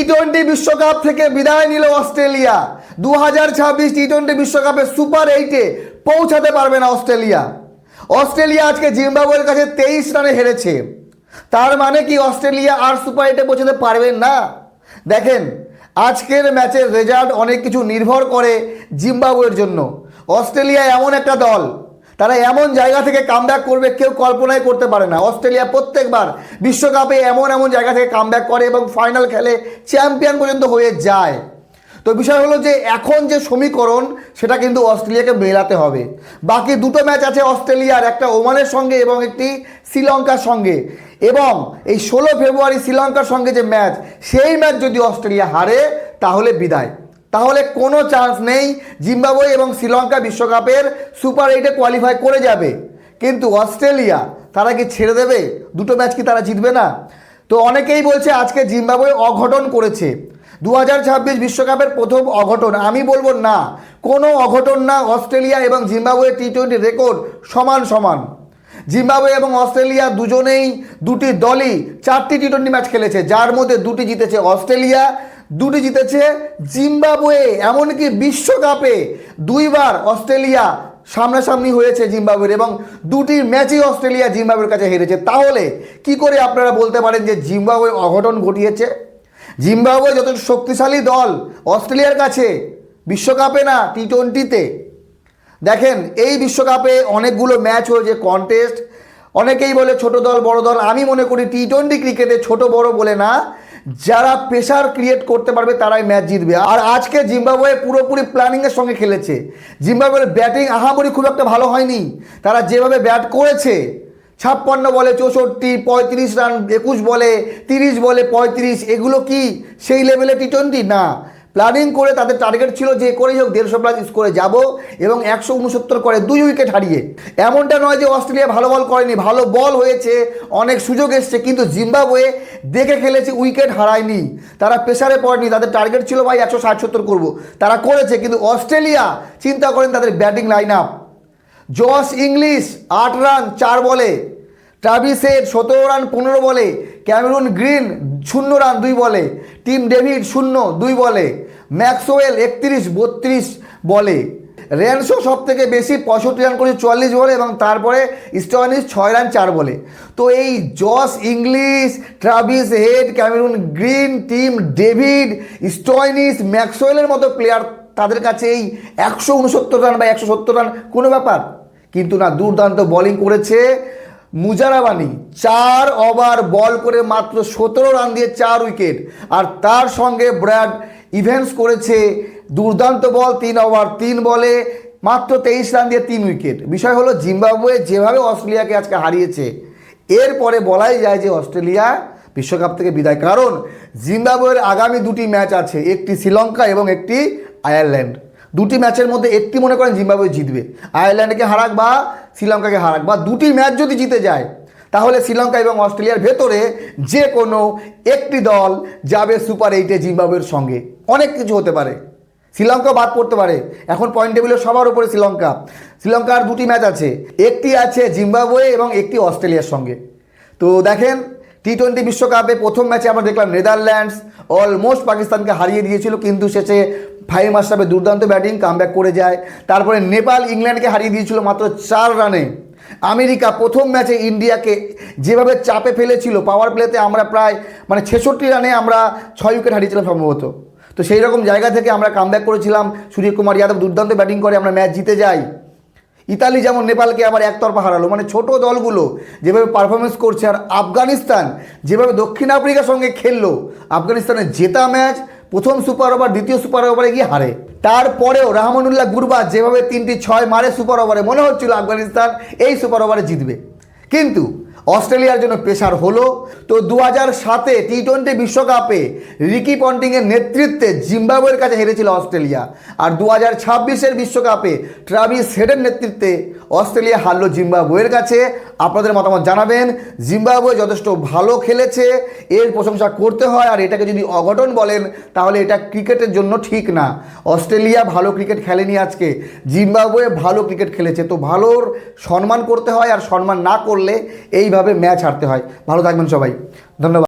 টি-20 বিশ্বকাপ থেকে বিদায় নিল অস্ট্রেলিয়া। 2026 টি-20 বিশ্বকাপে সুপার 8-এ পৌঁছাতে পারবে না অস্ট্রেলিয়া। অস্ট্রেলিয়া আজকে জিম্বাবুয়ের কাছে 23 রানে হেরেছে। তার মানে কি অস্ট্রেলিয়া আর সুপার 8-এ পৌঁছাতে পারবেন না? দেখেন, আজকের ম্যাচের রেজাল্ট অনেক কিছু নির্ভর করে জিম্বাবুয়ের জন্য। অস্ট্রেলিয়া এমন একটা দল, তারা এমন জায়গা থেকে কামব্যাক করবে কেউ কল্পনাই করতে পারে না। অস্ট্রেলিয়া প্রত্যেকবার বিশ্বকাপে এমন এমন জায়গা থেকে কামব্যাক করে এবং ফাইনাল খেলে চ্যাম্পিয়ন পর্যন্ত হয়ে যায়। তো বিষয় হলো যে এখন যে সমীকরণ সেটা কিন্তু অস্ট্রেলিয়াকে মেলাতে হবে। বাকি দুটো ম্যাচ আছে অস্ট্রেলিয়ার, একটা ওমানের সঙ্গে এবং একটি শ্রীলঙ্কার সঙ্গে। এবং এই 16 ফেব্রুয়ারি শ্রীলঙ্কার সঙ্গে যে ম্যাচ, সেই ম্যাচ যদি অস্ট্রেলিয়া হারে তাহলে বিদায়, তাহলে কোনো চান্স নেই। জিম্বাবুয়ে এবং শ্রীলঙ্কা বিশ্বকাপের সুপার 8-এ কোয়ালিফাই করে যাবে, কিন্তু অস্ট্রেলিয়া তারা কি ছেড়ে দেবে? দুটো ম্যাচ কি তারা জিতবে না? তো অনেকেই বলছে আজকে জিম্বাবুয়ে অঘটন করেছে, 2026 বিশ্বকাপের প্রথম অঘটন। আমি বলবো না, কোনো অঘটন না। অস্ট্রেলিয়া এবং জিম্বাবুয়ে টি-20 রেকর্ড সমান সমান। জিম্বাবুয়ে এবং অস্ট্রেলিয়া দুজনেই, দুটি দলই 4টি টি-20 ম্যাচ খেলেছে, যার মধ্যে 2টি জিতেছে অস্ট্রেলিয়া, 2টি জিতেছে জিম্বাবুয়ে। এমনকি বিশ্বকাপে 2বার অস্ট্রেলিয়া সামনাসামনি হয়েছে জিম্বাবুয়ের, এবং 2টি ম্যাচই অস্ট্রেলিয়া জিম্বাবুয়ের কাছে হেরেছে। তাহলে কি করে আপনারা বলতে পারেন যে জিম্বাবুয়ে অঘটন ঘটিয়েছে? জিম্বাবুয়ে যত শক্তিশালী দল অস্ট্রেলিয়ার কাছে, বিশ্বকাপে না টি-20-তে। দেখেন, এই বিশ্বকাপে অনেকগুলো ম্যাচ হয়েছে, কন্টেস্ট। অনেকেই বলে ছোট দল বড় দল। আমি মনে করি টি-20 ক্রিকেটে ছোট বড় বলে না, যারা প্রেশার ক্রিয়েট করতে পারবে তারাই ম্যাচ জিতবে। আর আজকে জিম্বাবুয়ে পুরোপুরি প্ল্যানিংয়ের সঙ্গে খেলেছে। জিম্বাবুয়ের ব্যাটিং আহামরি খুব একটা ভালো হয়নি। তারা যেভাবে ব্যাট করেছে, 56 বলে 64, 35 রান 21 বলে, 30 বলে 35, এগুলো কি সেই লেভেলে টি-20? না। প্ল্যানিং করে তাদের টার্গেট ছিল যে করেই হোক 150+ স্কোরে যাব এবং 169 করে 2 উইকেট হারিয়ে। এমনটা নয় যে অস্ট্রেলিয়া ভালো বল করেনি, ভালো বল হয়েছে, অনেক সুযোগ এসছে, কিন্তু জিম্বাবুয়ে দেখে খেলেছে, উইকেট হারায়নি। তারা প্রেসারে পড়েনি, তাদের টার্গেট ছিল ভাই 160-70 করবো, তারা করেছে। কিন্তু অস্ট্রেলিয়া চিন্তা করেন তাদের batting line up. Josh English 8 run 4 বলে, ট্রাভিস হেড 17 রান 15 বলে, ক্যামেরুন গ্রিন 0 রান 2 বলে, টিম ডেভিড 0 2 বলে, ম্যাক্সওয়েল 31-32 বলে, রেনশো সব থেকে বেশি 65 রান করেছে 44 বলে, এবং তারপরে স্টয়নিস 6 রান 4 বলে। তো এই Josh English, Travis head, Cameroon green, Tim David, Stoinis, ম্যাক্সওয়েলের মতো প্লেয়ার, তাদের কাছে এই 169 রান বা 170 রান কোনো ব্যাপার? কিন্তু না, দুর্দান্ত বোলিং করেছে মুজারাবানি। 4 ওভার বল করে মাত্র 17 রান দিয়ে 4 উইকেট। আর তার সঙ্গে ব্র্যাড ইভেন্স করেছে দুর্দান্ত বল, 3 ওভার 3 বলে মাত্র 23 রান দিয়ে 3 উইকেট। বিষয় হলো জিম্বাবুয়ে যেভাবে অস্ট্রেলিয়াকে আজকে হারিয়েছে, এরপরে বলাই যায় যে অস্ট্রেলিয়া বিশ্বকাপ থেকে বিদায়। কারণ জিম্বাবুয়ের আগামী 2টি ম্যাচ আছে, একটি শ্রীলঙ্কা এবং একটি আয়ারল্যান্ড। 2টি ম্যাচের মধ্যে একটি মনে করেন জিম্বাবুয়ে জিতবে, আয়ারল্যান্ডকে হারাক বা শ্রীলঙ্কাকে হারাক, বা 2টি ম্যাচ যদি জিতে যায় তাহলে শ্রীলঙ্কা এবং অস্ট্রেলিয়ার ভেতরে যে কোনো একটি দল যাবে সুপার 8-এ জিম্বাবুয়ের সঙ্গে। অনেক কিছু হতে পারে, শ্রীলঙ্কা বাদ পড়তে পারে। এখন পয়েন্ট টেবিলের সবার উপরে শ্রীলঙ্কা। শ্রীলঙ্কার 2টি ম্যাচ আছে, একটি আছে জিম্বাবুয়ে এবং একটি অস্ট্রেলিয়ার সঙ্গে। তো দেখেন, টি-20 বিশ্বকাপে প্রথম ম্যাচে আমরা দেখলাম নেদারল্যান্ডস অলমোস্ট পাকিস্তানকে হারিয়ে দিয়েছিল, কিন্তু শেষে ফাহিম আশরাফের দুর্দান্ত ব্যাটিং, কামব্যাক করে যায়। তারপরে নেপাল ইংল্যান্ডকে হারিয়ে দিয়েছিল মাত্র 4 রানে। আমেরিকা প্রথম ম্যাচে ইন্ডিয়াকে যেভাবে চাপে ফেলেছিল, পাওয়ার প্লেতে আমরা প্রায় 66 রানে আমরা 6 উইকেট হারিয়েছিলাম সম্ভবত। তো সেই রকম জায়গা থেকে আমরা কামব্যাক করেছিলাম, সূর্যকুমার যাদব দুর্দান্ত ব্যাটিং করে আমরা ম্যাচ জিতে যাই। ইতালি যেমন নেপালকে আবার একতরফা হারালো। ছোট দলগুলো যেভাবে পারফরমেন্স করছে, আর আফগানিস্তান যেভাবে দক্ষিণ আফ্রিকার সঙ্গে খেললো, আফগানিস্তানের জেতা ম্যাচ প্রথম সুপার ওভার, দ্বিতীয় সুপার ওভারে গিয়ে হারে। তারপরেও রহমানুল্লাহ গুরবাজ যেভাবে 3টি 6 মারে সুপার ওভারে, মনে হচ্ছিল আফগানিস্তান এই সুপার ওভারে জিতবে, কিন্তু অস্ট্রেলিয়ার জন্য প্রেশার হলো। তো 2007-এ টি-20 বিশ্বকাপে রিকি পন্টিংয়ের নেতৃত্বে জিম্বাবুয়ের কাছে হেরেছিল অস্ট্রেলিয়া, আর 2026-এর বিশ্বকাপে ট্রাভিস হেডের নেতৃত্বে অস্ট্রেলিয়া হারলো জিম্বাবুয়ের কাছে। আপনাদের মতামত জানাবেন। জিম্বাবুয়ে যথেষ্ট ভালো খেলেছে, এর প্রশংসা করতে হয়। আর এটাকে যদি অঘটন বলেন তাহলে এটা ক্রিকেটের জন্য ঠিক না। অস্ট্রেলিয়া ভালো ক্রিকেট খেলেনি আজকে, জিম্বাবুয়ে ভালো ক্রিকেট খেলেছে। তো ভালোর সম্মান করতে হয়, আর সম্মান না করলে এইভাবে ম্যাচ হারতে হয়। ভালো থাকবেন সবাই, ধন্যবাদ।